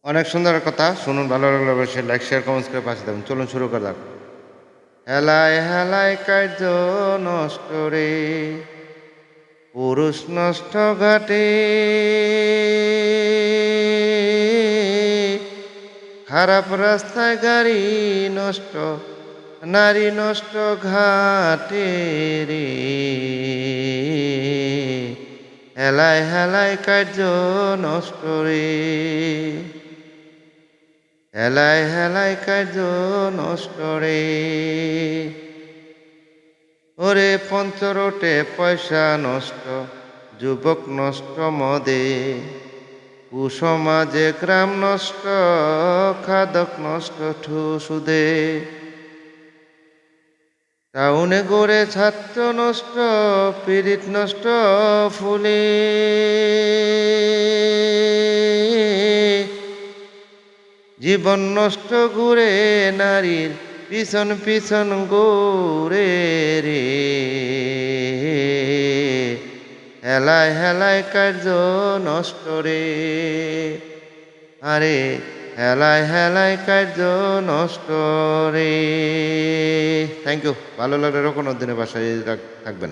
অনেক সুন্দর কথা শুনুন, ভালো লাগলে অবশ্যই লাইক শেয়ার কমেন্টস করে পাশে দেবেন। চলুন শুরু করা যাক। হেলায় হেলায় কার্য নষ্ট রে, পুরুষ নষ্ট ঘাটে, খারাপ রাস্তায় গাড়ি নষ্ট, নারী নষ্ট ঘাটে রে। হেলায় হেলায় কার্য নষ্ট রে, হেলায় হেলায় কার্য নষ্ট রে। ওরে পঞ্চরোটে পয়সা নষ্ট, যুবক নষ্ট মদে, কুসমাজে গ্রাম নষ্ট, খাদক নষ্ট সুদে। টাউনে গড়ে ছাত্র নষ্ট, পীড়িত নষ্ট ফুলে, জীবন নষ্ট ঘুরে নারীর পিছন পিছন ঘুরে রে। হেলায় হেলায় কার্য নষ্ট রে, আরে হেলায় হেলায় কার্য নষ্ট রে। Thank you. ভালো লাগলে কোনো দিনের বাসায় থাকবেন।